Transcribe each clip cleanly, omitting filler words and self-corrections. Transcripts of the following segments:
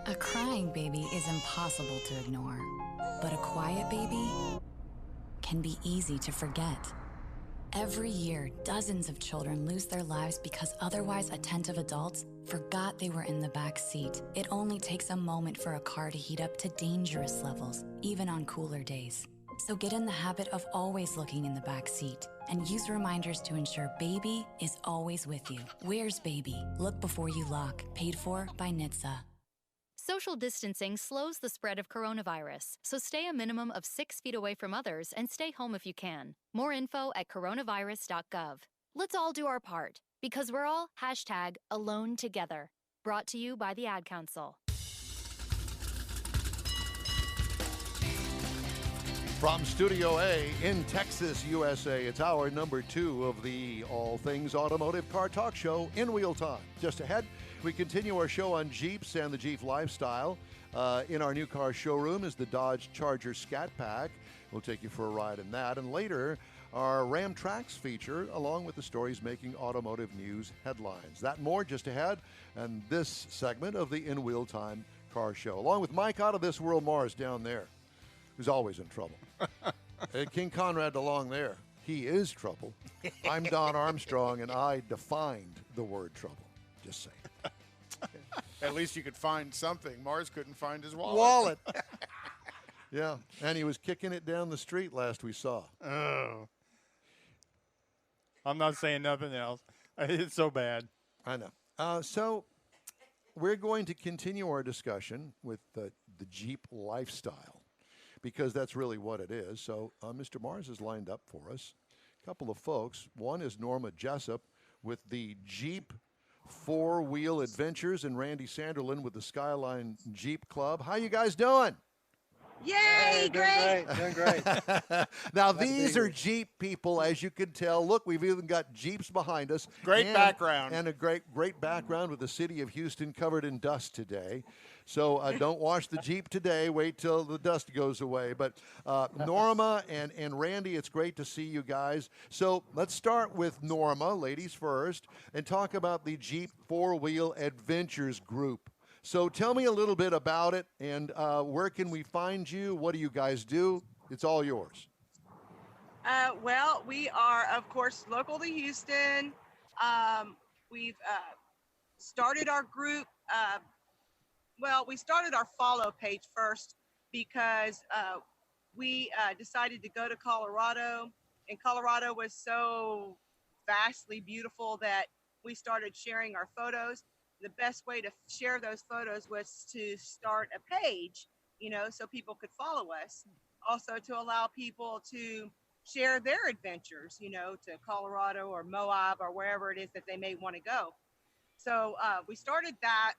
A crying baby is impossible to ignore, but a quiet baby can be easy to forget. Every year, dozens of children lose their lives because otherwise attentive adults forgot they were in the back seat. It only takes a moment for a car to heat up to dangerous levels, even on cooler days. So get in the habit of always looking in the back seat and use reminders to ensure baby is always with you. Where's baby? Look before you lock. Paid for by NHTSA. Social distancing slows the spread of coronavirus, so stay a minimum of 6 feet away from others and stay home if you can. More info at coronavirus.gov. Let's all do our part, because we're all #AloneTogether. Brought to you by the Ad Council. From Studio A in Texas, USA, it's hour number 2 of the All Things Automotive Car Talk Show in real time. Just ahead, we continue our show on Jeeps and the Jeep lifestyle. In our new car showroom is the Dodge Charger Scat Pack. We'll take you for a ride in that. And later, our Ram Tracks feature, along with the stories making automotive news headlines. That and more just ahead, and this segment of the In Wheel Time Car Show, along with Mike Out of This World Mars down there, who's always in trouble. King Conrad along there, he is trouble. I'm Don Armstrong, and I defined the word trouble. Just saying. At least you could find something. Mars couldn't find his wallet. Yeah, and he was kicking it down the street last we saw. Oh. I'm not saying nothing else. It's so bad. I know. So we're going to continue our discussion with the Jeep lifestyle, because that's really what it is. So Mr. Mars is lined up for us. A couple of folks. One is Norma Jessup with the Jeep Four-Wheel Adventures, and Randy Sanderlin with the Skyline Jeep Club. How you guys doing? Yay, Hey, great. Doing great. Now, Glad to be these are here. Jeep people, as you can tell. Look, we've even got Jeeps behind us. Great background. And a great background with the city of Houston covered in dust today. So don't wash the Jeep today. Wait till the dust goes away. But Norma and Randy, it's great to see you guys. So let's start with Norma, ladies first, and talk about the Jeep Four-Wheel Adventures group. So tell me a little bit about it, and where can we find you? What do you guys do? It's all yours. Well, we are, of course, local to Houston. We've started our group. We started our follow page first because we decided to go to Colorado, and Colorado was so vastly beautiful that we started sharing our photos. The best way to share those photos was to start a page, so people could follow us. Also to allow people to share their adventures, to Colorado or Moab or wherever it is that they may want to go. So we started that.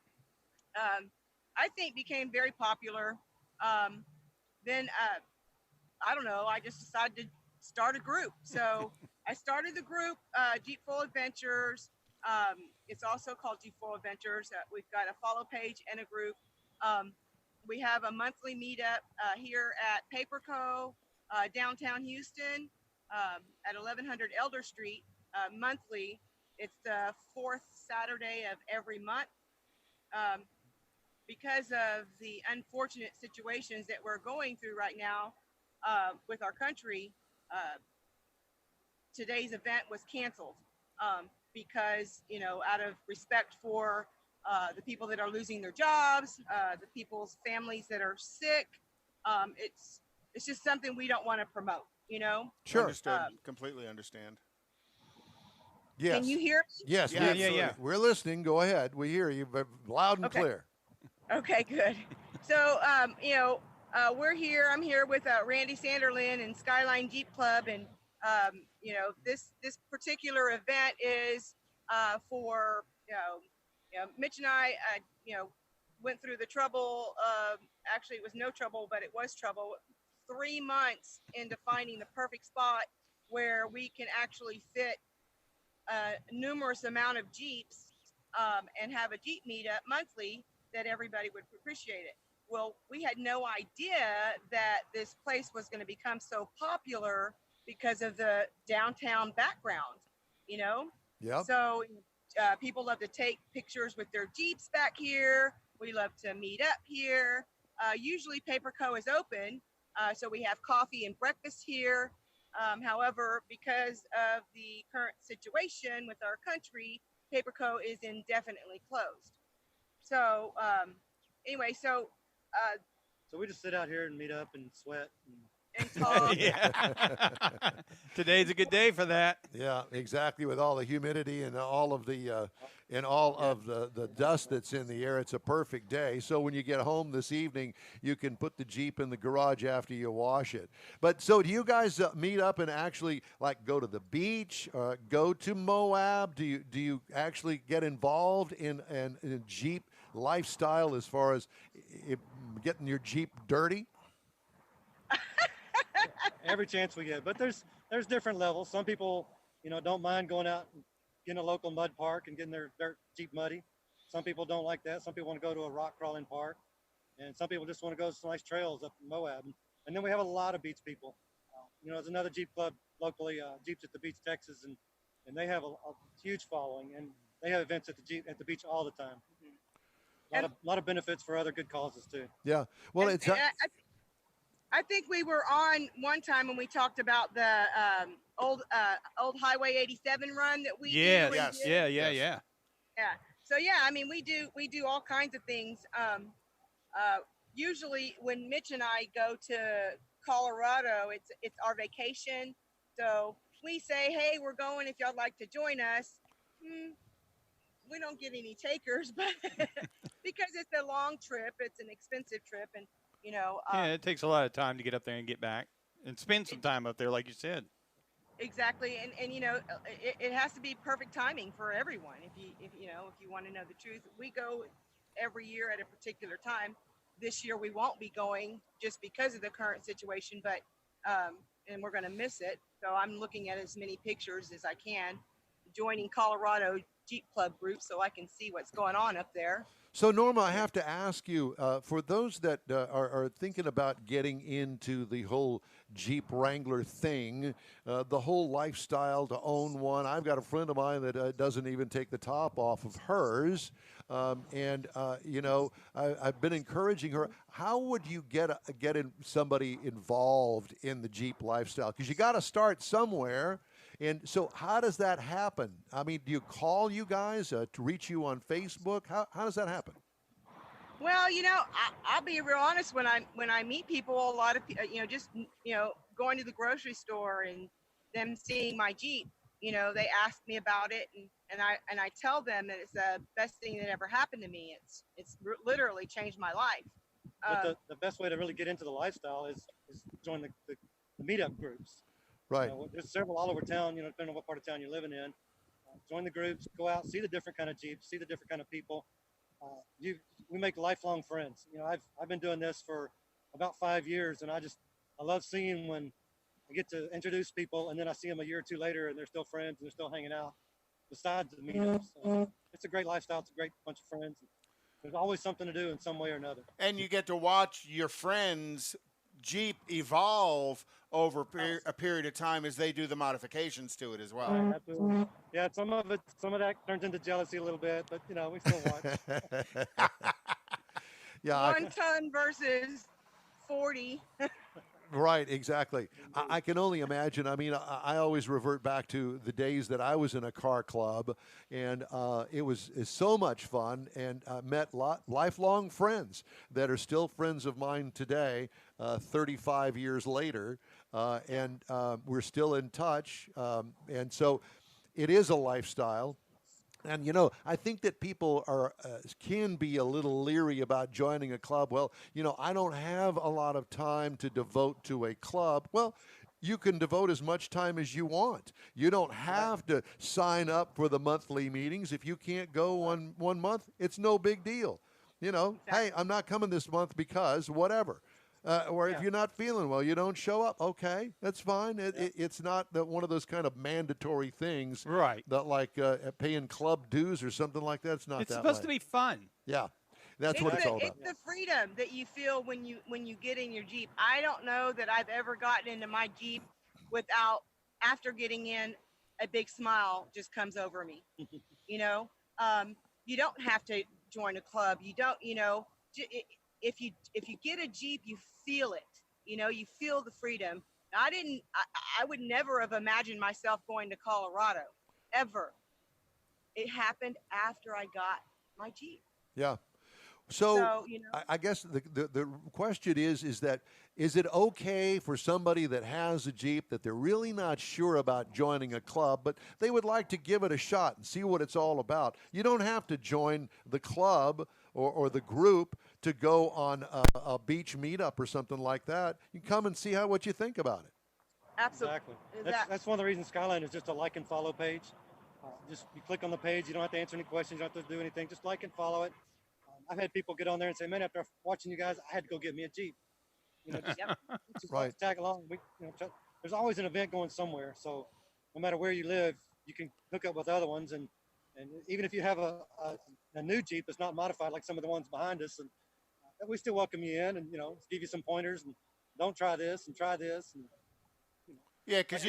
I think became very popular. Then I don't know, I just decided to start a group. So I started the group, Jeep Full Adventures. It's also called Jeep Full Adventures. We've got a follow page and a group. We have a monthly meetup here at Paperco, downtown Houston, at 1100 Elder Street, monthly. It's the 4th Saturday of every month. Because of the unfortunate situations that we're going through right now with our country, today's event was canceled. Because, out of respect for the people that are losing their jobs, the people's families that are sick, it's just something we don't want to promote, Sure. Understood. Completely understand. Yes. Can you hear me? Yes. Yeah, yeah. We're listening. Go ahead. We hear you loud and Okay. clear. Okay, good. So, we're here. I'm here with Randy Sanderlin and Skyline Jeep Club, and this particular event is for Mitch and I went through the trouble. Actually, it was no trouble, but it was trouble. 3 months into finding the perfect spot where we can actually fit a numerous amount of Jeeps and have a Jeep meetup monthly that everybody would appreciate it. Well, we had no idea that this place was going to become so popular because of the downtown background, Yep. So people love to take pictures with their Jeeps back here. We love to meet up here. Usually, Paper Co. is open, so we have coffee and breakfast here. However, because of the current situation with our country, Paper Co. is indefinitely closed. So, anyway, uh, So we just sit out here and meet up and sweat. and talk. Yeah. Today's a good day for that. Yeah, exactly. With all the humidity and all of the dust that's in the air, it's a perfect day. So when you get home this evening, you can put the Jeep in the garage after you wash it. But so do you guys meet up and actually like go to the beach, go to Moab? Do you actually get involved in a Jeep lifestyle as far as getting your Jeep dirty? Every chance we get. But there's different levels. Some people, don't mind going out and getting a local mud park and getting their dirt Jeep muddy. Some people don't like that. Some people want to go to a rock crawling park, and some people just want to go to some nice trails up in Moab. And then we have a lot of beach people. There's another Jeep club locally, Jeeps at the Beach, Texas, and they have a huge following, and they have events at the beach all the time. A lot of benefits for other good causes too. Yeah. Well, And I think we were on one time when we talked about the old Highway 87 run that we Yes. do. Yes. Yeah. Yeah. So yeah, I mean we do all kinds of things. Usually when Mitch and I go to Colorado, it's our vacation. So we say, hey, we're going. If y'all like to join us, we don't get any takers, but because it's a long trip, it's an expensive trip, and Yeah, it takes a lot of time to get up there and get back and spend some time up there, like you said. exactly, and it has to be perfect timing for everyone. If you want to know the truth, we go every year at a particular time. This year we won't be going just because of the current situation, but and we're going to miss it. So I'm looking at as many pictures as I can, joining Colorado Jeep Club group so I can see what's going on up there. So, Norma, I have to ask you, for those that are thinking about getting into the whole Jeep Wrangler thing, the whole lifestyle to own one, I've got a friend of mine that doesn't even take the top off of hers. I've been encouraging her. How would you get somebody involved in the Jeep lifestyle? Because you got to start somewhere. And so how does that happen? I mean, do you call you guys to reach you on Facebook? How does that happen? Well, I'll be real honest. When I meet people, a lot of just going to the grocery store and them seeing my Jeep, they ask me about it, and I tell them that it's the best thing that ever happened to me. It's literally changed my life. But the best way to really get into the lifestyle is join the meetup groups. Right. There's several all over town, depending on what part of town you're living in. Join the groups, go out, see the different kind of Jeeps, see the different kind of people. We make lifelong friends. I've been doing this for about 5 years, and I love seeing when I get to introduce people, and then I see them a year or two later, and they're still friends, and they're still hanging out besides the meetups. So it's a great lifestyle. It's a great bunch of friends. There's always something to do in some way or another. And you get to watch your friends' Jeep evolve over a period of time as they do the modifications to it as well. Absolutely. Yeah, some of that turns into jealousy a little bit, but we still watch. Yeah. 1 ton versus 40. Right, exactly. I can only imagine. I mean, I always revert back to the days that I was in a car club, and it's so much fun, and met lifelong friends that are still friends of mine today, 35 years later, and we're still in touch. And so it is a lifestyle. And, I think that people can be a little leery about joining a club. Well, I don't have a lot of time to devote to a club. Well, you can devote as much time as you want. You don't have to sign up for the monthly meetings. If you can't go one month, it's no big deal. Hey, I'm not coming this month because whatever. If you're not feeling well, you don't show up. Okay, that's fine. It's not one of those kind of mandatory things, Right. That like paying club dues or something like that. It's not. It's that supposed way. to be fun. Yeah, that's what it's all about. It's the freedom that you feel when you get in your Jeep. I don't know that I've ever gotten into my Jeep without, after getting in, a big smile just comes over me. You don't have to join a club. You don't, if you get a Jeep, you feel it. You feel the freedom. I would never have imagined myself going to Colorado, ever. It happened after I got my Jeep. Yeah. So So, I guess the question is that is it okay for somebody that has a Jeep that they're really not sure about joining a club, but they would like to give it a shot and see what it's all about? You don't have to join the club or the group to go on a beach meetup or something like that. You come and see what you think about it. absolutely. Exactly. That's one of the reasons Skyline is just a like and follow page. Just you click on the page. You don't have to answer any questions. You don't have to do anything. Just like and follow it. I've had people get on there and say, "Man, after watching you guys, I had to go get me a Jeep." Just Right. tag along. There's always an event going somewhere. So no matter where you live, you can hook up with other ones. And even if you have a new Jeep that's not modified like some of the ones behind us, and we still welcome you in and give you some pointers and don't try this and try this. And, Yeah, because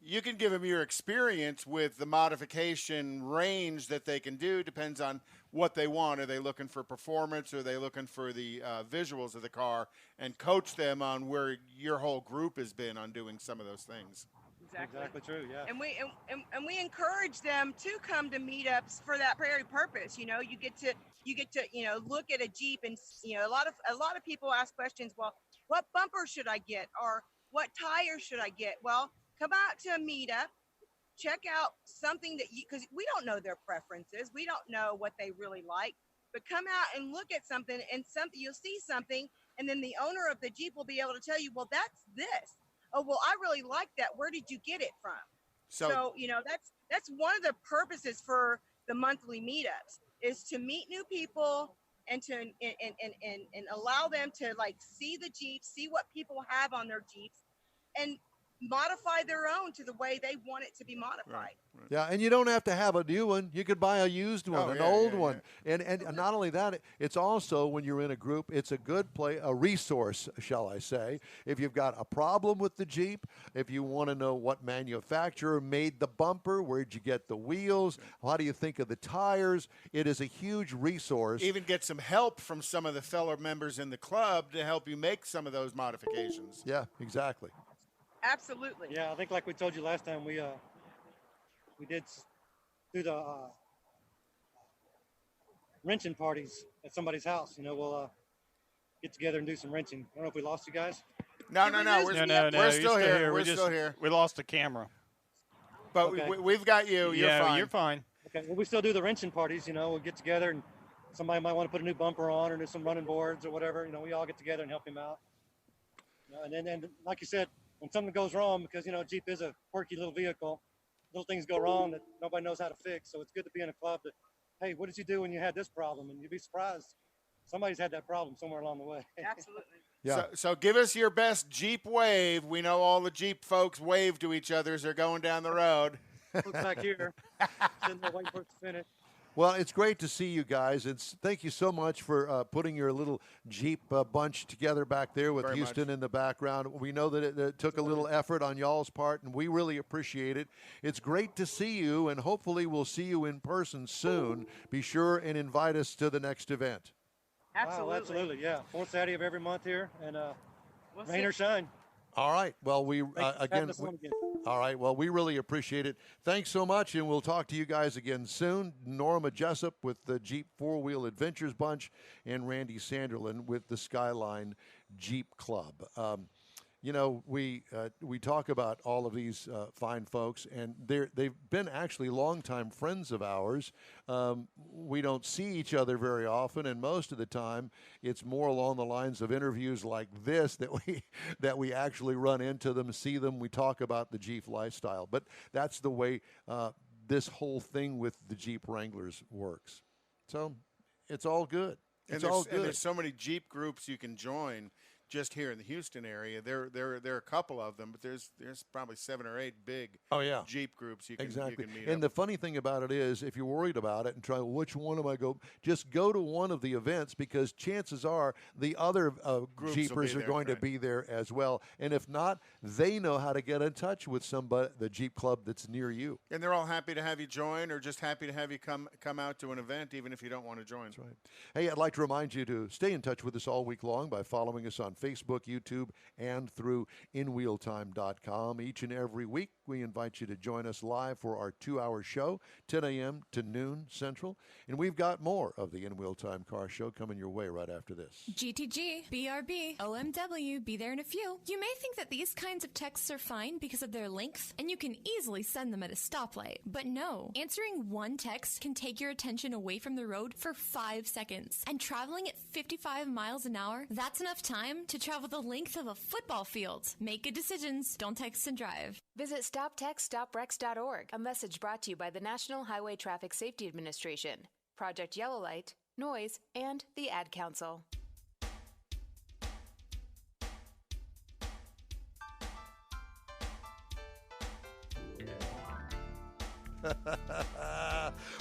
you can give them your experience with the modification range that they can do. Depends on what they want. Are they looking for performance? Or are they looking for the visuals of the car? And coach them on where your whole group has been on doing some of those things. Exactly true. Yeah. And we encourage them to come to meetups for that very purpose. You get to look at a Jeep, and a lot of people ask questions. Well, what bumper should I get, or what tires should I get? Well, come out to a meetup, check out something because we don't know their preferences, we don't know what they really like, but come out and look at something, and you'll see something, and then the owner of the Jeep will be able to tell you, well, that's this. Oh, well, I really like that. Where did you get it from? So that's one of the purposes for the monthly meetups, is to meet new people and to and allow them to see the Jeeps, see what people have on their Jeeps, and modify their own to the way they want it to be modified. Right. Yeah, and you don't have to have a new one. You could buy a used one, an old one. Yeah. And not only that, it's also, when you're in a group, it's a good a resource, shall I say. If you've got a problem with the Jeep, if you want to know what manufacturer made the bumper, where'd you get the wheels, how do you think of the tires, it is a huge resource. Even get some help from some of the fellow members in the club to help you make some of those modifications. Yeah, exactly. Absolutely. Yeah, I think like we told you last time, we did do the wrenching parties at somebody's house. We'll get together and do some wrenching. I don't know if we lost you guys. No. We're still here. We're still here. We lost the camera. But okay. we've got you. You're fine. You're fine. Okay. Well, we still do the wrenching parties. We'll get together and somebody might want to put a new bumper on or do some running boards or whatever. We all get together and help him out. And then, like you said, when something goes wrong, because Jeep is a quirky little vehicle, little things go wrong that nobody knows how to fix. So it's good to be in a club that, hey, what did you do when you had this problem? And you'd be surprised. Somebody's had that problem somewhere along the way. Absolutely. Yeah. So give us your best Jeep wave. We know all the Jeep folks wave to each other as they're going down the road. Looks back here. Sitting there waiting for it to finish. Well, it's great to see you guys. Thank you so much for putting your little Jeep bunch together back there with Very Houston much. in the background. We know that it took a little effort on y'all's part, and we really appreciate it. It's great to see you, and hopefully we'll see you in person soon. Be sure and invite us to the next event. Absolutely. Wow, absolutely, yeah. Fourth Saturday of every month here, and We'll rain see. or shine. All right. Well, Thanks for having us on again. all right. Well, we really appreciate it. Thanks so much, and we'll talk to you guys again soon. Norma Jessup with the Jeep Four Wheel Adventures Bunch, and Randy Sanderlin with the Skyline Jeep Club. We talk about all of these fine folks, and they've been actually longtime friends of ours. We don't see each other very often, and most of the time it's more along the lines of interviews like this that we actually run into them, see them, we talk about the Jeep lifestyle. But that's the way this whole thing with the Jeep Wranglers works. So it's all good. It's all good. And there's so many Jeep groups you can join. just here in the Houston area. There are a couple of them, but there's probably 7 or 8 big Jeep groups you can meet. And the funny thing about it is, if you're worried about it and try which one am I go, just go to one of the events, because chances are the other Jeepers are going to be there as well. And if not, they know how to get in touch with somebody, the Jeep club that's near you. And they're all happy to have you join, or just happy to have you come out to an event, even if you don't want to join. That's right. Hey, I'd like to remind you to stay in touch with us all week long by following us on Facebook, YouTube, and through InWheelTime.com. Each and every week, we invite you to join us live for our 2-hour show, 10 a.m. to noon Central. And we've got more of the In Wheel Time Car Show coming your way right after this. GTG, BRB, OMW, be there in a few. You may think that these kinds of texts are fine because of their length, and you can easily send them at a stoplight. But no, answering one text can take your attention away from the road for 5 seconds. And traveling at 55 miles an hour, that's enough time to travel the length of a football field. Make good decisions. Don't text and drive. Visit StopTextStopWrecks.org. A message brought to you by the National Highway Traffic Safety Administration, Project Yellow Light, Noise, and the Ad Council.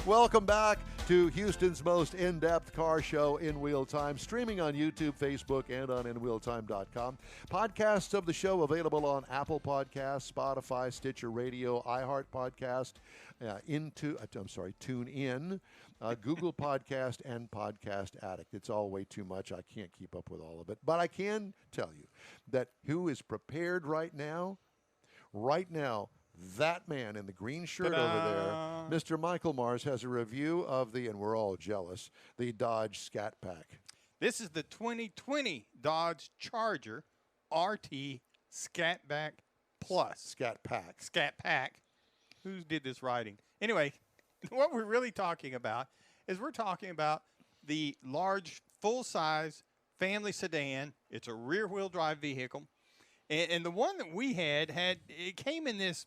Welcome back to Houston's most in-depth car show, In Wheel Time, streaming on YouTube, Facebook, and on InWheelTime.com. Podcasts of the show available on Apple Podcasts, Spotify, Stitcher Radio, iHeart Podcast, TuneIn, Google Podcast, and Podcast Addict. It's all way too much. I can't keep up with all of it. But I can tell you that who is prepared right now, that man in the green shirt over there, Mr. Michael Mars, has a review of and we're all jealous, the Dodge Scat Pack. This is the 2020 Dodge Charger RT Scat Pack Plus. Scat Pack. Scat Pack. Who did this writing? Anyway, what we're really talking about is we're talking about the large, full-size family sedan. It's a rear-wheel drive vehicle. And the one that we had, it came in this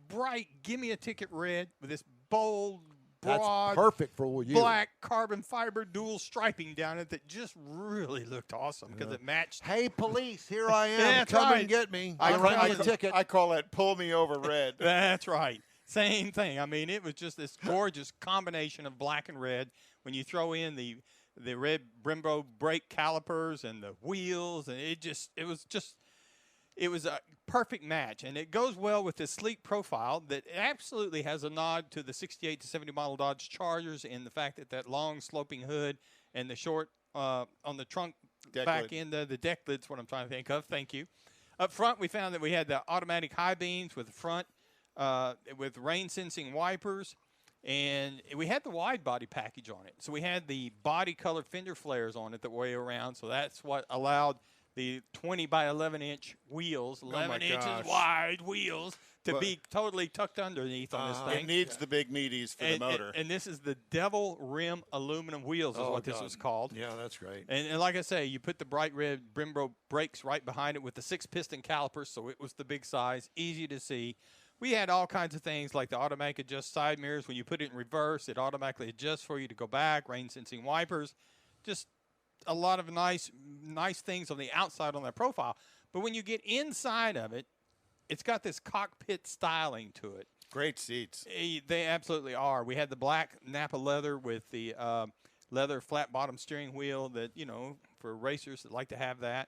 bright, gimme-a-ticket red with this bold, broad, that's perfect for you. Black carbon fiber dual striping down it that just really looked awesome because it matched. Hey, police, here I am. Come and get me. I write a ticket. I call it pull me over red. That's right. Same thing. I mean, it was just this gorgeous combination of black and red. When you throw in the red Brembo brake calipers and the wheels, and it was a perfect match, and it goes well with this sleek profile that absolutely has a nod to the 68 to 70 model Dodge Chargers in the fact that long sloping hood and the short on the trunk back end, the deck lid's what I'm trying to think of. Thank you. Up front, we found that we had the automatic high beams with the front with rain sensing wipers, and we had the wide body package on it. So we had the body colored fender flares on it that weigh around, so that's what allowed the 20 by 11 inch wheels, 11 inches wide wheels, to be totally tucked underneath on this thing. It needs the big meaties for the motor. And this is the Devil Rim aluminum wheels is what this was called. Yeah, that's great. And like I say, you put the bright red Brembo brakes right behind it with the 6-piston calipers, so it was the big size, easy to see. We had all kinds of things like the automatic adjust side mirrors. When you put it in reverse, it automatically adjusts for you to go back, rain-sensing wipers, just a lot of nice things on the outside on that profile. But when you get inside of it, it's got this cockpit styling to it. Great seats. They absolutely are. We had the black Napa leather with the leather flat bottom steering wheel that, for racers that like to have that.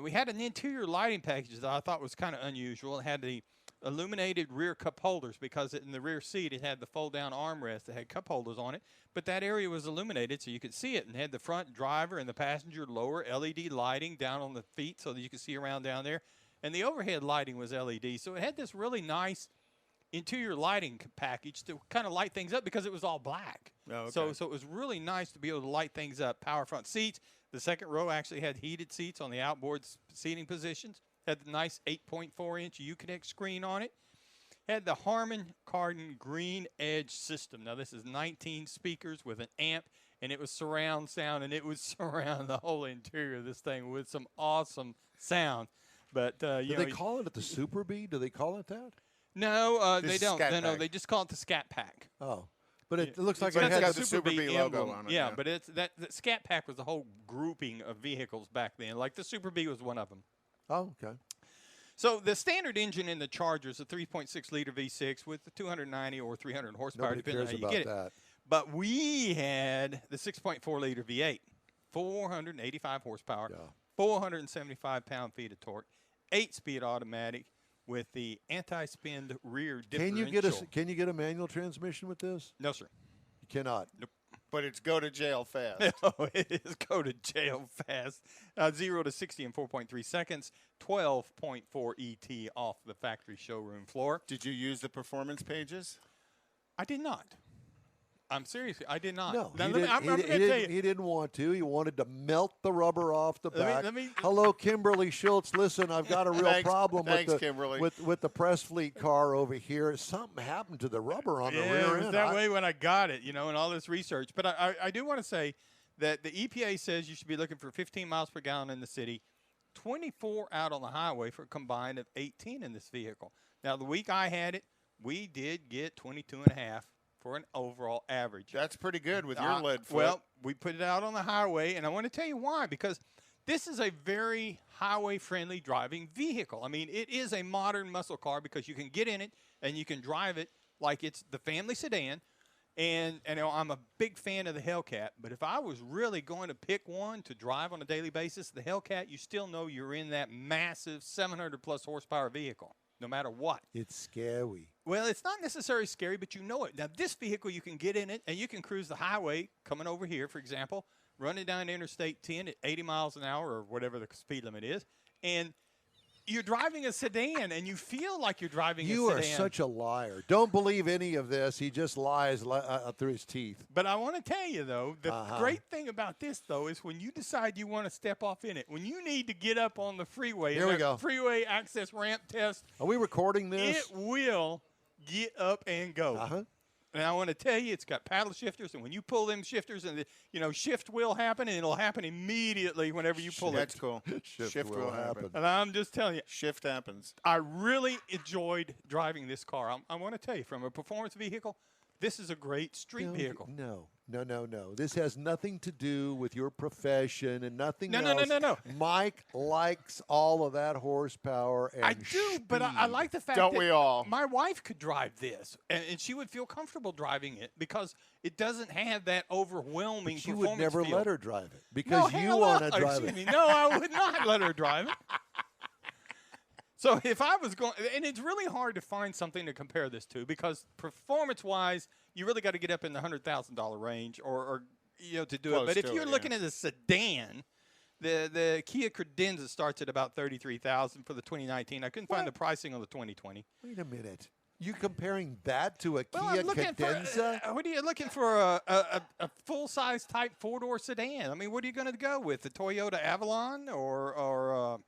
We had an interior lighting package that I thought was kind of unusual. It had the illuminated rear cup holders because in the rear seat it had the fold-down armrest that had cup holders on it, but that area was illuminated so you could see it, and had the front driver and the passenger lower LED lighting down on the feet so that you could see around down there, and the overhead lighting was LED. So it had this really nice interior lighting package to kind of light things up because it was all black. Oh, okay. So it was really nice to be able to light things up. Power front seats. The second row actually had heated seats on the outboard seating positions. Had the nice 8.4-inch Uconnect screen on it. Had the Harman Kardon Green Edge system. Now, this is 19 speakers with an amp, and it was surround sound, and it would surround the whole interior of this thing with some awesome sound. But Do they call it the Super Bee? Do they call it that? No, they don't. Scat No, Pack. they just call it the Scat Pack. Oh. But it looks like But it it's had got the the Super Bee logo emblem. on it. Yeah, but it's that Scat Pack was a whole grouping of vehicles back then. Like the Super Bee was one of them. Oh, okay. So the standard engine in the Charger is a 3.6-liter V6 with the 290 or 300 horsepower, Nobody depending on cares how you get about that. it. But we had the 6.4-liter V8, 485 horsepower, 475 pound-feet of torque, 8-speed automatic with the anti-spin rear differential. Can you get a manual transmission with this? No, sir. You cannot. Nope. But it's go to jail fast. Oh, it is go to jail fast. 0 to 60 in 4.3 seconds, 12.4 ET off the factory showroom floor. Did you use the performance pages? I did not. I'm serious. I did not. No, Now, he didn't want to. He wanted to melt the rubber off the back. Let me Hello, Kimberly Schultz. Listen, I've got a real problem with the press fleet car over here. Something happened to the rubber on the rear end. It was that way when I got it, and all this research. But I do want to say that the EPA says you should be looking for 15 miles per gallon in the city, 24 out on the highway for a combined of 18 in this vehicle. Now, the week I had it, we did get 22.5. for an overall average. That's pretty good with your lead foot. Well, we put it out on the highway, and I want to tell you why. Because this is a very highway-friendly driving vehicle. I mean, it is a modern muscle car because you can get in it and you can drive it like it's the family sedan. And I'm a big fan of the Hellcat, but if I was really going to pick one to drive on a daily basis, the Hellcat, you still know you're in that massive 700-plus horsepower vehicle, no matter what. It's scary. Well, it's not necessarily scary, but you know it. Now, this vehicle, you can get in it, and you can cruise the highway coming over here, for example, running down Interstate 10 at 80 miles an hour or whatever the speed limit is, and you're driving a sedan, and you feel like you're driving a sedan. You are such a liar. Don't believe any of this. He just lies through his teeth. But I want to tell you, though, the great thing about this, though, is when you decide you want to step off in it, when you need to get up on the freeway, here we go. Freeway access ramp test. Are we recording this? It will get up and go. And I want to tell you, it's got paddle shifters, and when you pull them shifters, and shift will happen, and it'll happen immediately whenever you pull it. That's cool. Shift will happen. And I'm just telling you, shift happens. I really enjoyed driving this car. I want to tell you, from a performance vehicle, this is a great street vehicle. No. This has nothing to do with your profession and nothing else. No. Mike likes all of that horsepower and I do, but I like the fact Don't we all? My wife could drive this, and she would feel comfortable driving it because it doesn't have that overwhelming but you performance would never feel. let her drive it because you want to drive it. No, I would not let her drive it. So if I was going, and it's really hard to find something to compare this to because performance-wise, you really got to get up in the $100,000 range or to do it. But if you're looking at a sedan, the Kia Credenza starts at about $33,000 for the 2019. I couldn't find the pricing on the 2020. Wait a minute. You comparing that to a Kia Cadenza? What are you looking for? A full-size type four-door sedan? I mean, what are you going to go with? The Toyota Avalon or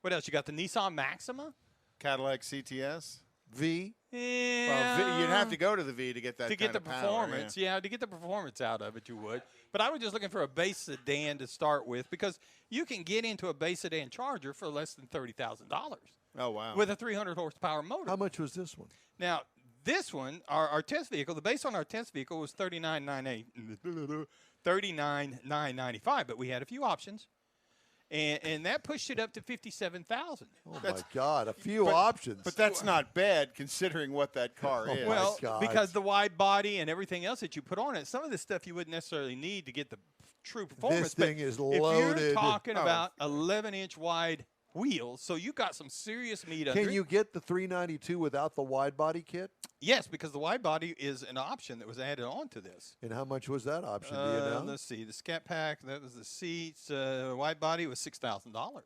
what else? You got the Nissan Maxima? Cadillac CTS? V? Yeah. Well, you'd have to go to the V to get that to get the performance. Yeah, to get the performance out of it, you would. But I was just looking for a base sedan to start with because you can get into a base sedan Charger for less than $30,000. Oh, wow. With a 300 horsepower motor. How much was this one? Now, this one, our test vehicle, the base on our test vehicle was $39,995, but we had a few options. And that pushed it up to $57,000. Oh, my God. A few options. But that's not bad considering what that car is. Well, because the wide body and everything else that you put on it, some of this stuff you wouldn't necessarily need to get the true performance. This thing is loaded. If you're talking about 11-inch wide wheels, so you got some serious meat under it. Can you get the 392 without the wide body kit? Yes, because the wide body is an option that was added on to this. And how much was that option? Do you know? Let's see. The Scat Pack, that was the seats. Wide body was $6,000.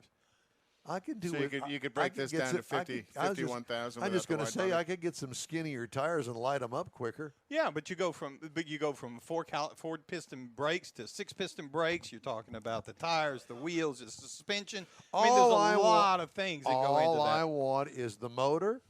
I could do so it. You could break this down to 51,000. I'm just going to say I could get some skinnier tires and light them up quicker. Yeah, but you go from four piston brakes to 6-piston brakes. You're talking about the tires, the wheels, the suspension. I mean, there's a lot of things that go into that. All I want is the motor.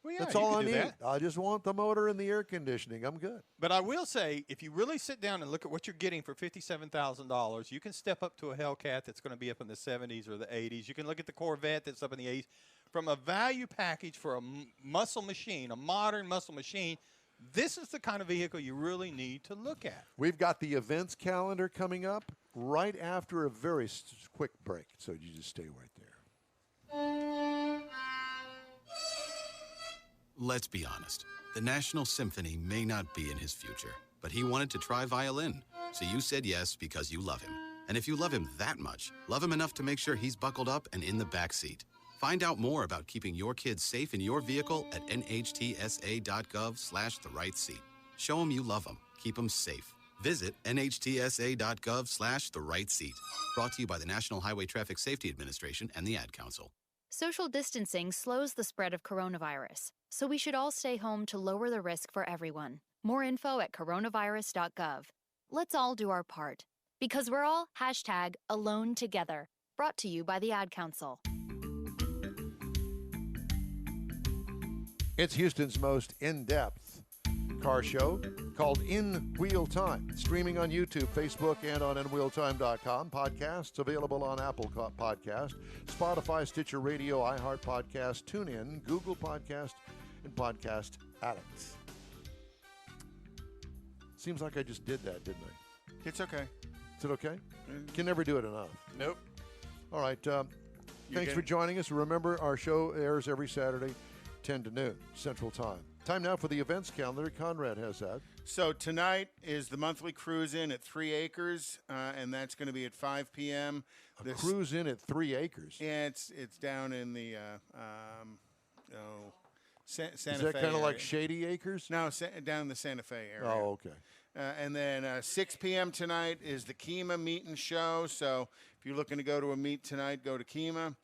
Well, yeah, that's all I need. That. I just want the motor and the air conditioning. I'm good. But I will say, if you really sit down and look at what you're getting for $57,000, you can step up to a Hellcat that's going to be up in the 70s or the 80s. You can look at the Corvette that's up in the 80s. From a value package for a muscle machine, a modern muscle machine, this is the kind of vehicle you really need to look at. We've got the events calendar coming up right after a very quick break, so you just stay right there. Let's be honest. The National Symphony may not be in his future, but he wanted to try violin. So you said yes because you love him. And if you love him that much, love him enough to make sure he's buckled up and in the back seat. Find out more about keeping your kids safe in your vehicle at nhtsa.gov/the-right-seat. Show them you love them. Keep them safe. Visit nhtsa.gov/the-right-seat. Brought to you by the National Highway Traffic Safety Administration and the Ad Council. Social distancing slows the spread of coronavirus, so we should all stay home to lower the risk for everyone. More info at coronavirus.gov. Let's all do our part, because we're all #AloneTogether. Brought to you by the Ad Council. It's Houston's most in-depth car show called In Wheel Time. Streaming on YouTube, Facebook, and on InWheelTime.com. Podcasts available on Apple Podcast, Spotify, Stitcher Radio, iHeart Podcast, TuneIn, Google Podcast, and Podcast Addict. Seems like I just did that, didn't I? It's okay. Is it okay? Can never do it enough. Nope. All right. Thanks for joining us. Remember, our show airs every Saturday, 10 to noon, Central Time. Time now for the events calendar. Conrad has that. So tonight is the monthly cruise in at 3 Acres, and that's going to be at 5 p.m. Cruise in at 3 Acres? Yeah, it's down in the Santa Fe. Is that kind of like Shady Acres? No, down in the Santa Fe area. Oh, okay. And then 6 p.m. tonight is the Kemah Meet and Show. So if you're looking to go to a meet tonight, go to Kemah.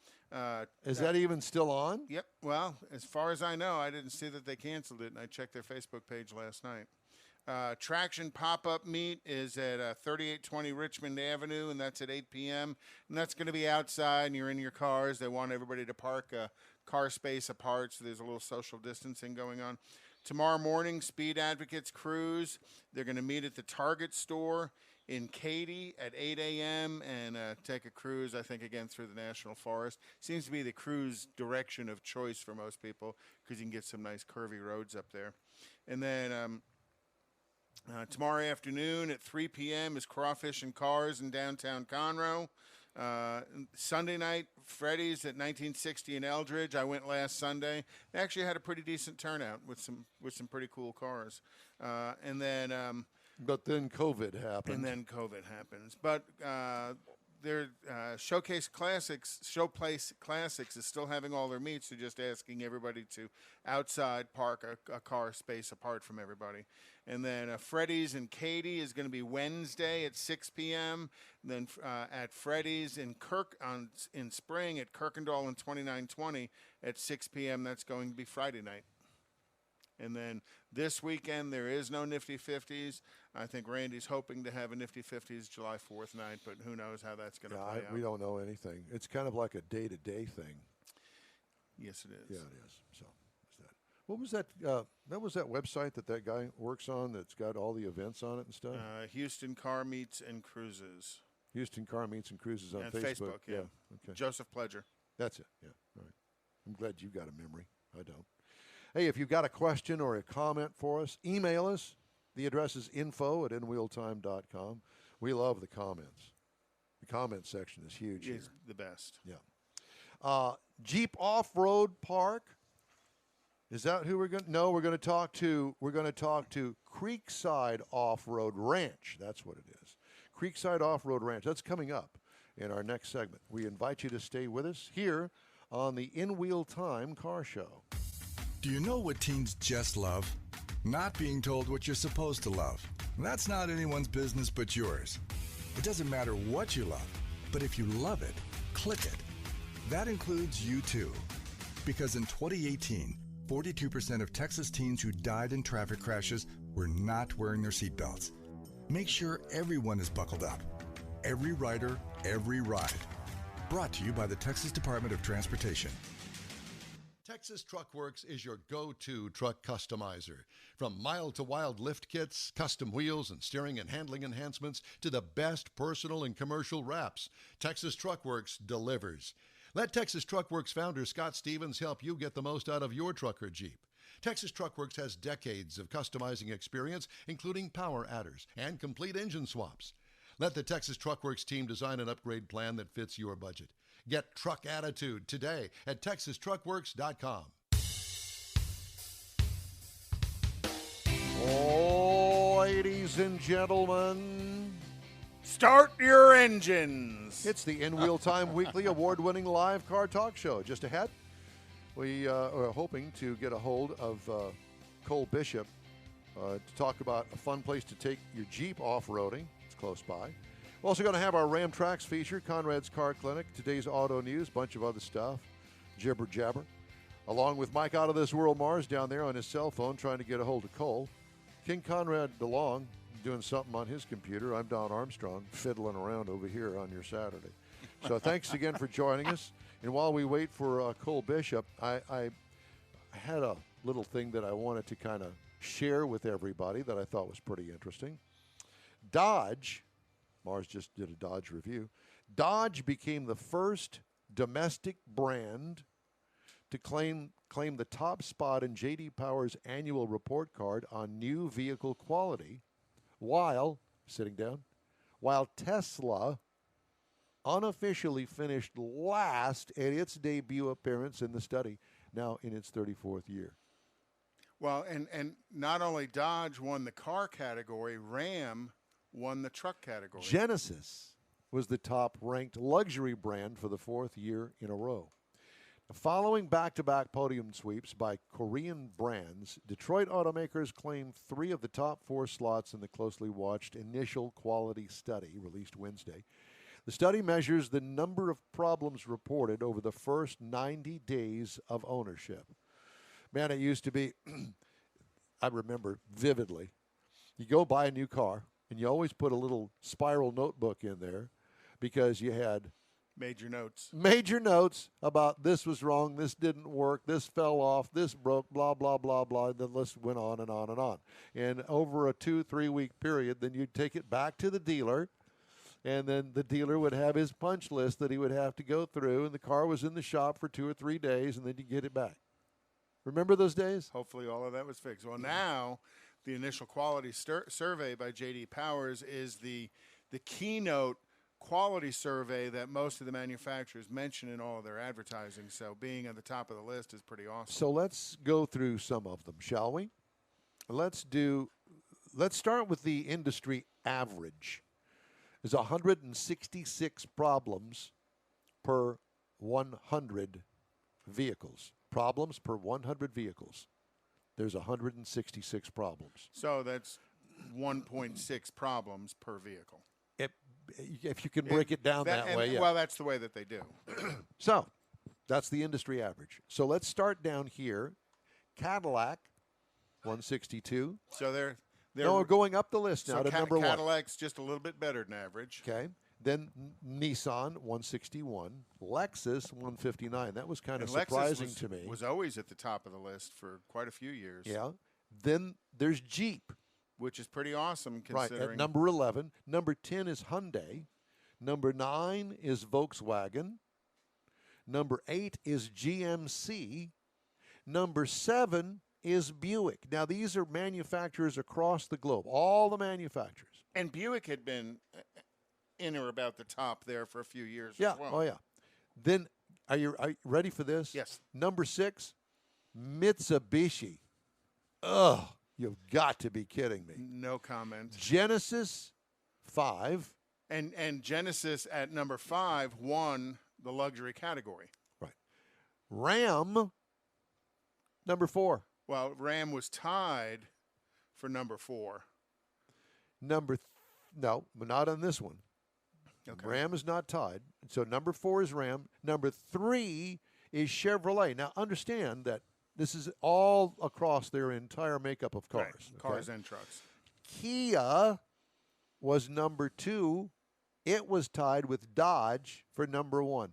Is that even still on? Yep. Well, as far as I know, I didn't see that they canceled it, and I checked their Facebook page last night. Traction Pop-Up Meet is at 3820 Richmond Avenue, and that's at 8 p.m. And that's going to be outside, and you're in your cars. They want everybody to park a car space apart, so there's a little social distancing going on. Tomorrow morning, Speed Advocates Cruise. They're going to meet at the Target store in Katy at 8 a.m. and take a cruise, I think, again, through the National Forest. Seems to be the cruise direction of choice for most people because you can get some nice curvy roads up there. And then tomorrow afternoon at 3 p.m. is Crawfish and Cars in downtown Conroe. Sunday night, Freddy's at 1960 in Eldridge. I went last Sunday. They actually had a pretty decent turnout with some pretty cool cars. But then COVID happened. But their Showplace Classics is still having all their meets. They're just asking everybody to outside park a car space apart from everybody. And then Freddy's in Katy is going to be Wednesday at 6 p.m. Then at Freddy's in in Spring at Kirkendall and 2920 at 6 p.m. That's going to be Friday night. And then this weekend, there is no Nifty 50s. I think Randy's hoping to have a Nifty 50s July 4th night, but who knows how that's going to play out. We don't know anything. It's kind of like a day-to-day thing. Yes, it is. Yeah, it is. So, what was that? That was that website that guy works on that's got all the events on it and stuff? Houston Car Meets and Cruises. Houston Car Meets and Cruises on Facebook. Yeah. Okay. Joseph Pledger. That's it. Yeah. All right. I'm glad you got a memory. I don't. Hey, if you've got a question or a comment for us, email us. The address is info@inwheeltime.com. We love the comments. The comment section is huge. It's the best. Yeah. Jeep Off-Road Park. Is that who we're going to? No, we're going to talk to. We're going to talk to Creekside Off-Road Ranch. That's what it is. Creekside Off-Road Ranch. That's coming up in our next segment. We invite you to stay with us here on the In Wheel Time Car Show. Do you know what teens just love? Not being told what you're supposed to love. That's not anyone's business but yours. It doesn't matter what you love, but if you love it, click it. That includes you too. Because in 2018, 42% of Texas teens who died in traffic crashes were not wearing their seatbelts. Make sure everyone is buckled up. Every rider, every ride. Brought to you by the Texas Department of Transportation. Texas Truck Works is your go-to truck customizer. From mild-to-wild lift kits, custom wheels, and steering and handling enhancements to the best personal and commercial wraps, Texas Truck Works delivers. Let Texas Truck Works founder Scott Stevens help you get the most out of your truck or Jeep. Texas Truck Works has decades of customizing experience, including power adders and complete engine swaps. Let the Texas Truck Works team design an upgrade plan that fits your budget. Get truck attitude today at TexasTruckWorks.com. Ladies and gentlemen, start your engines. It's the In Wheel Time Weekly award-winning live car talk show. Just ahead, we are hoping to get a hold of Cole Bishop to talk about a fun place to take your Jeep off-roading. It's close by. We're also going to have our Ram Tracks feature, Conrad's Car Clinic, today's auto news, bunch of other stuff, jibber jabber, along with Mike Out of This World Mars down there on his cell phone trying to get a hold of Cole. King Conrad DeLong doing something on his computer. I'm Don Armstrong fiddling around over here on your Saturday. So thanks again for joining us. And while we wait for Cole Bishop, I had a little thing that I wanted to kind of share with everybody that I thought was pretty interesting. Dodge, Mars just did a Dodge review. Dodge became the first domestic brand to claim the top spot in J.D. Power's annual report card on new vehicle quality, while Tesla unofficially finished last at its debut appearance in the study, now in its 34th year. Well, and not only Dodge won the car category, Ram won the truck category. Genesis was the top-ranked luxury brand for the fourth year in a row. Following back-to-back podium sweeps by Korean brands, Detroit automakers claimed 3 of the top 4 slots in the closely watched initial quality study released Wednesday. The study measures the number of problems reported over the first 90 days of ownership. Man, it used to be, I remember vividly, you go buy a new car, and you always put a little spiral notebook in there because you had major notes about this was wrong, this didn't work, this fell off, this broke, blah, blah, blah, blah. And the list went on and on and on. And over a 2-3 week period, then you'd take it back to the dealer, and then the dealer would have his punch list that he would have to go through, and the car was in the shop for 2 or 3 days, and then you get it back. Remember those days? Hopefully all of that was fixed. Well, now the initial quality survey by J.D. Powers is the keynote quality survey that most of the manufacturers mention in all of their advertising. So being at the top of the list is pretty awesome. So let's go through some of them, shall we? Let's start with the industry average. There's 166 problems per 100 vehicles. Problems per 100 vehicles. There's 166 problems. So that's 1.6 problems per vehicle. If you can break it down that way, yeah. Well, that's the way that they do. So that's the industry average. So let's start down here. Cadillac, 162. So they're we're going up the list now to number 1. Cadillac's just a little bit better than average. Okay. Then Nissan, 161. Lexus, 159. That was kind of surprising to me. Was always at the top of the list for quite a few years. Yeah. Then there's Jeep, which is pretty awesome considering. Right, at number 11. Number 10 is Hyundai. Number 9 is Volkswagen. Number 8 is GMC. Number 7 is Buick. Now, these are manufacturers across the globe, all the manufacturers. And Buick had been in or about the top there for a few years as well. Oh, yeah. Then, are you ready for this? Yes. Number 6, Mitsubishi. Ugh. You've got to be kidding me. No comment. Genesis, 5. And Genesis at number 5 won the luxury category. Right. Ram, number 4. Well, Ram was tied for number 4. No, not on this one. Okay. Ram is not tied. So number 4 is Ram. Number 3 is Chevrolet. Now, understand that this is all across their entire makeup of cars. Right. Cars and trucks. Kia was number 2. It was tied with Dodge for number 1.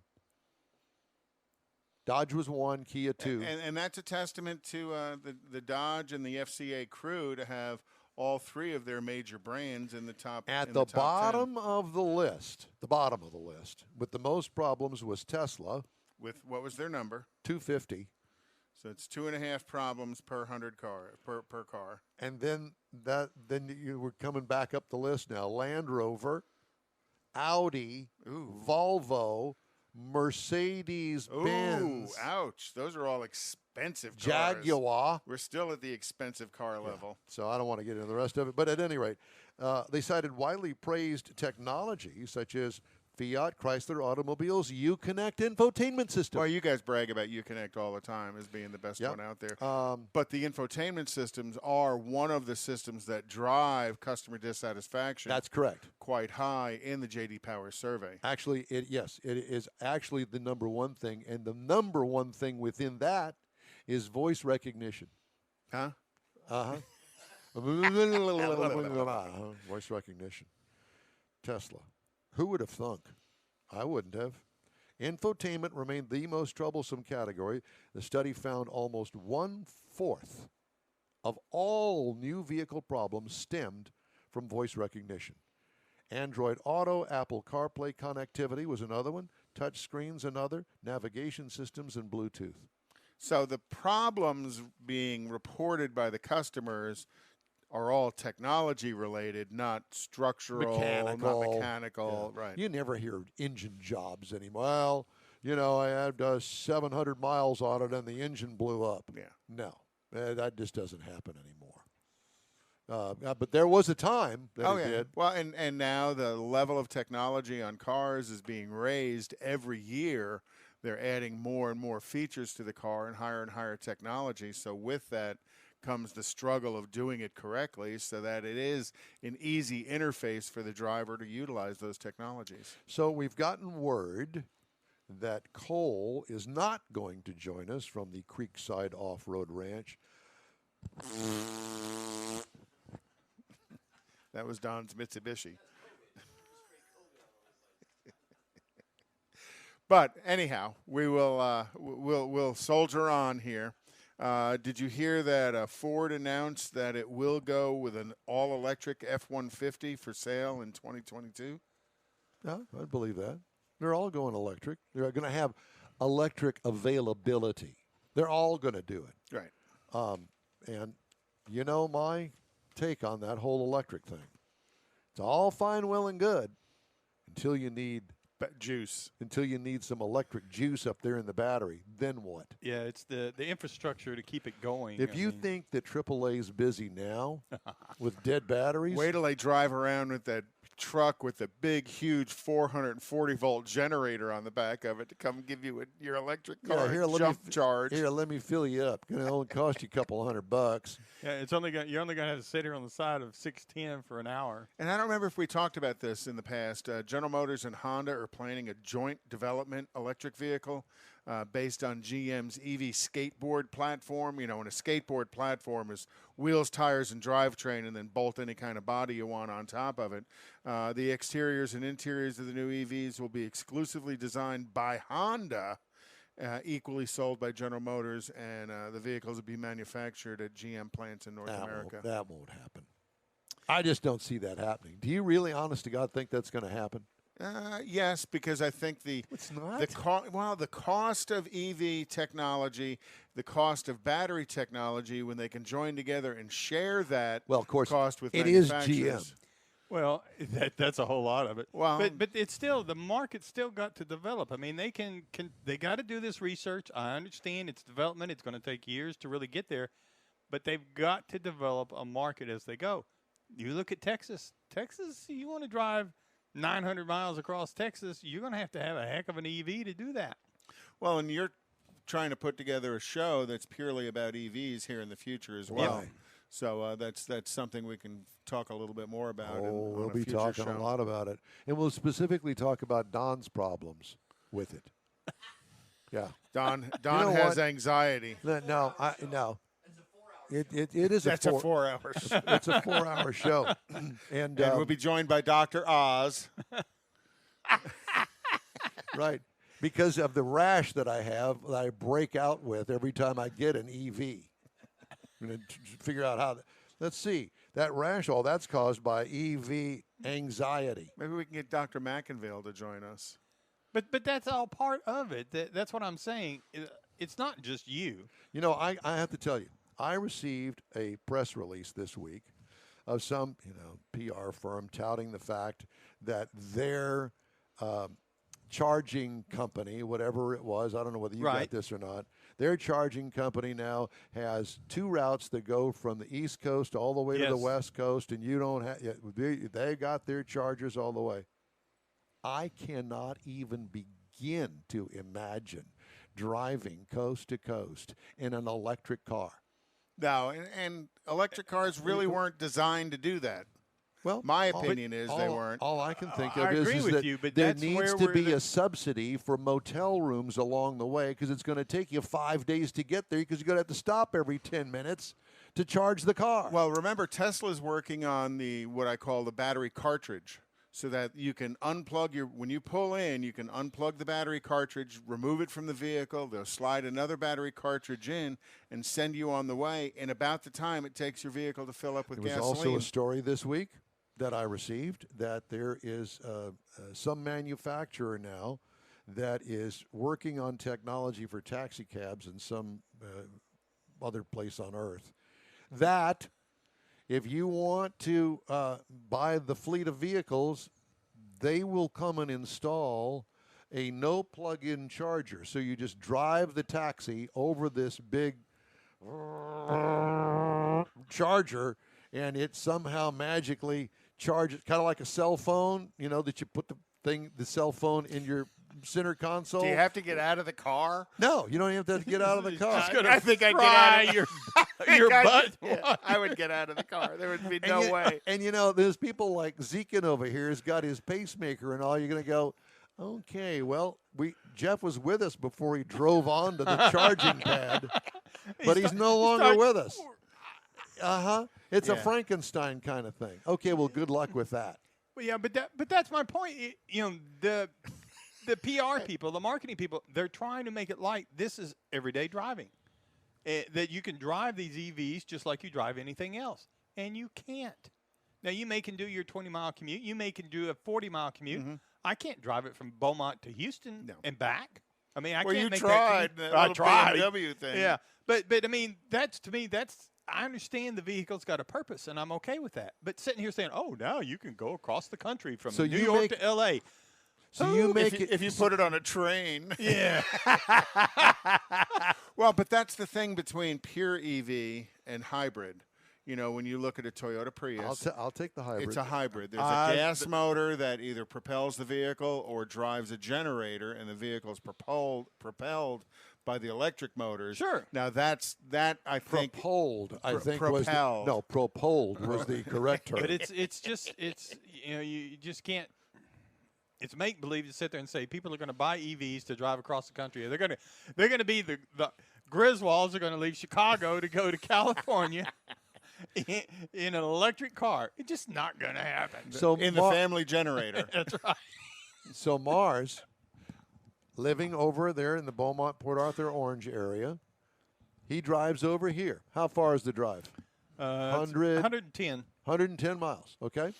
Dodge was 1, Kia 2. And that's a testament to the Dodge and the FCA crew to have all 3 of their major brands in the top. At the bottom of the list, with the most problems was Tesla. With what was their number? 250. So it's 2.5 problems per 100 car per car. And then you were coming back up the list now. Land Rover, Audi, Volvo, Mercedes-Benz. Ooh, ouch. Those are all expensive cars. Jaguar. We're still at the expensive car level. So I don't want to get into the rest of it. But at any rate, they cited widely praised technology such as Fiat Chrysler Automobiles Uconnect infotainment system. Well, you guys brag about Uconnect all the time as being the best one out there. But the infotainment systems are one of the systems that drive customer dissatisfaction. That's correct. Quite high in the J.D. Power survey. Actually, it is actually the number one thing. And the number one thing within that is voice recognition. Huh? Uh-huh. Voice recognition. Tesla. Who would have thunk? I wouldn't have. Infotainment remained the most troublesome category. The study found almost 1/4 of all new vehicle problems stemmed from voice recognition. Android Auto, Apple CarPlay connectivity was another one, touch screens another, navigation systems, and Bluetooth. So the problems being reported by the customers are all technology related, not structural, not mechanical. Yeah. Right. You never hear engine jobs anymore. Well, I had 700 miles on it and the engine blew up. Yeah. No, that just doesn't happen anymore. But there was a time that it did. Well, and now the level of technology on cars is being raised every year. They're adding more and more features to the car and higher technology. So with that comes the struggle of doing it correctly so that it is an easy interface for the driver to utilize those technologies. So we've gotten word that Cole is not going to join us from the Creekside Off-Road Ranch. That was Don's Mitsubishi. But anyhow, we will we'll soldier on here. Did you hear that Ford announced that it will go with an all-electric F-150 for sale in 2022? Yeah, I believe that. They're all going electric. They're going to have electric availability. They're all going to do it. Right. And my take on that whole electric thing. It's all fine, well, and good until you need juice. Until you need some electric juice up there in the battery. Then what? Yeah, it's the infrastructure to keep it going. If you think that AAA's busy now with dead batteries. Wait till they drive around with that truck with the big, huge 440-volt generator on the back of it to come give you your electric car jump charge. Here, let me fill you up. It's only cost you a couple $100. Yeah, you're only going to have to sit here on the side of 610 for an hour. And I don't remember if we talked about this in the past. General Motors and Honda are planning a joint development electric vehicle based on GM's EV skateboard platform. And a skateboard platform is wheels, tires, and drivetrain, and then bolt any kind of body you want on top of it. The exteriors and interiors of the new EVs will be exclusively designed by Honda, equally sold by General Motors, and the vehicles will be manufactured at GM plants in North America. That won't happen. I just don't see that happening. Do you really, honest to God, think that's going to happen? Yes, because I think it's not. The cost of EV technology, the cost of battery technology, when they can join together and share that of course, cost with it is manufacturers. GM. Well, that's a whole lot of it. Well, but it's still, the market's still got to develop. I mean, they got to do this research. I understand it's development. It's going to take years to really get there, but they've got to develop a market as they go. You look at Texas. Texas, you want to drive 900 miles across Texas, you're going to have a heck of an EV to do that. Well, and you're trying to put together a show that's purely about EVs here in the future as well. Right. So that's something we can talk a little bit more about. We'll be talking a lot about it. And we'll specifically talk about Don's problems with it. Yeah. Don has anxiety. No. It is That's a 4 hours. It's a 4-hour show. And we'll be joined by Dr. Oz. Right. Because of the rash that I have that I break out with every time I get an EV. I'm going to figure out how. Let's see. That rash, all that's caused by EV anxiety. Maybe we can get Dr. McInville to join us. But that's all part of it. That's what I'm saying. it's not just you. You know, I have to tell you, I received a press release this week of some, PR firm touting the fact that their charging company, whatever it was, I don't know whether you got this or not, their charging company now has 2 routes that go from the East Coast all the way to the West Coast, and you don't have, they got their chargers all the way. I cannot even begin to imagine driving coast to coast in an electric car. No, and electric cars really weren't designed to do that. Well, my opinion is they weren't. All I can think I of agree is with that you, but there that's needs where to be a subsidy for motel rooms along the way, because it's going to take you 5 days to get there, because you're going to have to stop every 10 minutes to charge the car. Well, remember, Tesla's working on what I call the battery cartridge, so that you can unplug when you pull in, you can unplug the battery cartridge, remove it from the vehicle. They'll slide another battery cartridge in and send you on the way. And about the time it takes your vehicle to fill up with gasoline. There was also a story this week that I received that there is some manufacturer now that is working on technology for taxi cabs in some other place on Earth, that if you want to buy the fleet of vehicles, they will come and install a no plug-in charger. So you just drive the taxi over this big charger, and it somehow magically charges, kind of like a cell phone, that you put the cell phone in your center console. Do you have to get out of the car? No, you don't even have to get out of the car. I think I'd get out of your butt. I would get out of the car. There would be no way. And there's people like Zekin over here has got his pacemaker and all. You're going to go, okay, well, Jeff was with us before he drove on to the charging pad, but he's no longer with us. It's a Frankenstein kind of thing. Okay, well, good luck with that. Well, yeah, but that's my point. The PR people, the marketing people, they're trying to make it like this is everyday driving. That you can drive these EVs just like you drive anything else, and you can't. Now, you can do your 20-mile commute. You can do a 40-mile commute. Mm-hmm. I can't drive it from Beaumont to Houston and back. I mean, I can't make that. I tried. BMW thing. Yeah, but I mean, to me, I understand the vehicle's got a purpose, and I'm okay with that. But sitting here saying, "Oh, now you can go across the country from New York to L.A." So you make if you put it on a train. Yeah. Well, but that's the thing between pure EV and hybrid. When you look at a Toyota Prius, I'll take the hybrid. It's a hybrid. There's a gas motor that either propels the vehicle or drives a generator, and the vehicle is propelled by the electric motors. Sure. Now I think propelled. I think propelled. Propelled was the correct term. But it's you just can't. It's make believe to sit there and say people are going to buy EVs to drive across the country. They're going to be the Griswolds are going to leave Chicago to go to California in an electric car. It's just not going to happen. So in the family generator. That's right. So Mars, living over there in the Beaumont, Port Arthur, Orange area, he drives over here. How far is the drive? 110. 110 miles. Okay.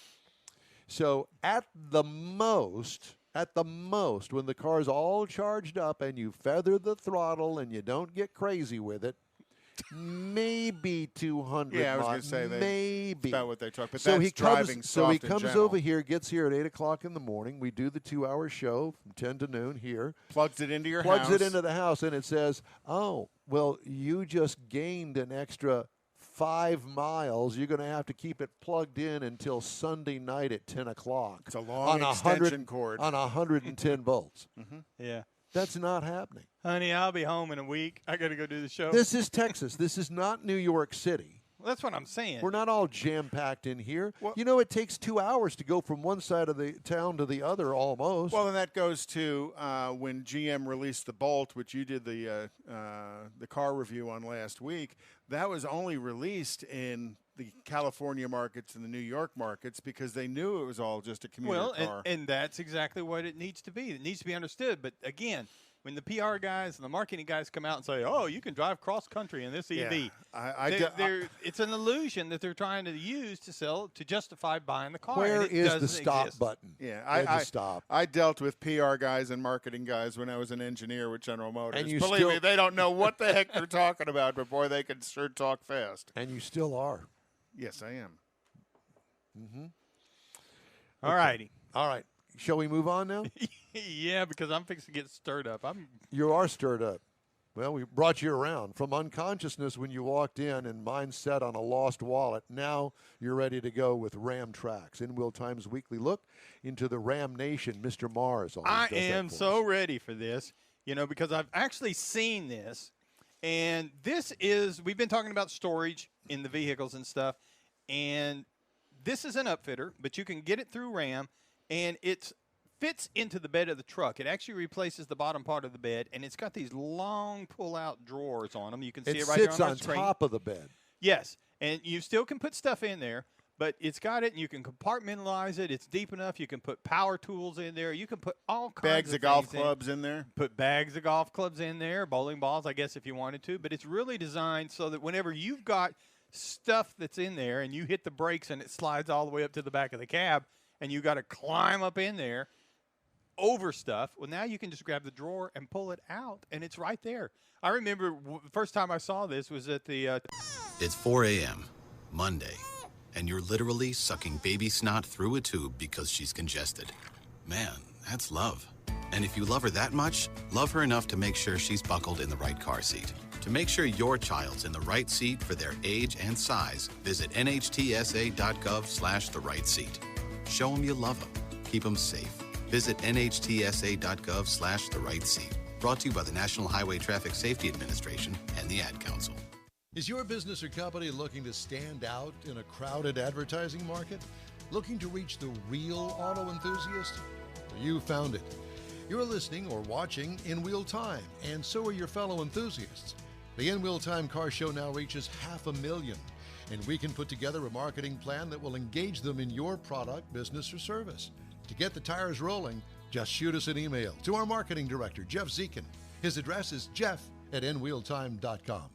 So at the most, when the car's all charged up and you feather the throttle and you don't get crazy with it, maybe 200 Yeah, I was miles. Going to say maybe. That's about what they talk. But so that's he driving comes. soft So he in comes general. over here, gets here at 8:00 in the morning. We do the 2-hour show from 10 to noon here. Plugs it into Plugs house. it into the house, and it says, "Oh, well, you just gained an extra 5 miles. You're going to have to keep it plugged in until Sunday night at 10 o'clock. It's a long extension cord on 110 volts. Mm-hmm. Yeah, that's not happening. Honey, I'll be home in a week. I got to go do the show. This is Texas. This is not New York City. Well, that's what I'm saying. We're not all jam-packed in here. Well, it takes 2 hours to go from one side of the town to the other almost. Well, and that goes to when GM released the Bolt, which you did the car review on last week. That was only released in the California markets and the New York markets because they knew it was all just a commuter car. And that's exactly what it needs to be. It needs to be understood. But, again, when the PR guys and the marketing guys come out and say, "Oh, you can drive cross country in this EV," it's an illusion that they're trying to use to sell to justify buying the car. Where and it is the doesn't stop exist. button? Yeah, I dealt with PR guys and marketing guys when I was an engineer with General Motors. And believe me, they don't know what the heck they're talking about, but boy, they can sure talk fast. And you still are. Yes, I am. Mm-hmm. All righty. All right. Shall we move on now? Yeah, because I'm fixing to get stirred up. You are stirred up. Well, we brought you around from unconsciousness when you walked in and mind set on a lost wallet. Now you're ready to go with Ram Tracks. In Wheel Time's weekly look into the Ram Nation. Mr. Mars. I am so ready for this, because I've actually seen this. And this is, we've been talking about storage in the vehicles and stuff. And this is an upfitter, but you can get it through Ram. And it fits into the bed of the truck. It actually replaces the bottom part of the bed, and it's got these long pull-out drawers on them. You can see it right there on the screen. It sits on top of the bed. Yes, and you still can put stuff in there, but it's got it, and you can compartmentalize it. It's deep enough. You can put power tools in there. You can put all kinds bags of golf clubs in there. Put bags of golf clubs in there, bowling balls, I guess, if you wanted to. But it's really designed so that whenever you've got stuff that's in there and you hit the brakes and it slides all the way up to the back of the cab, and you got to climb up in there over stuff. Well, now you can just grab the drawer and pull it out, and it's right there. I remember the first time I saw this was at the... It's 4 a.m., Monday, and you're literally sucking baby snot through a tube because she's congested. Man, that's love. And if you love her that much, love her enough to make sure she's buckled in the right car seat. To make sure your child's in the right seat for their age and size, visit nhtsa.gov/the right seat. Show them you love them. Keep them safe. Visit nhtsa.gov/the right seat. Brought to you by the National Highway Traffic Safety Administration and the Ad Council. Is your business or company looking to stand out in a crowded advertising market? Looking to reach the real auto enthusiast? You found it. You're listening or watching In Wheel Time, and so are your fellow enthusiasts. The In Wheel Time Car Show now reaches 500,000. And we can put together a marketing plan that will engage them in your product, business, or service. To get the tires rolling, just shoot us an email to our marketing director, Jeff Zekin. His address is jeff@nwheeltime.com.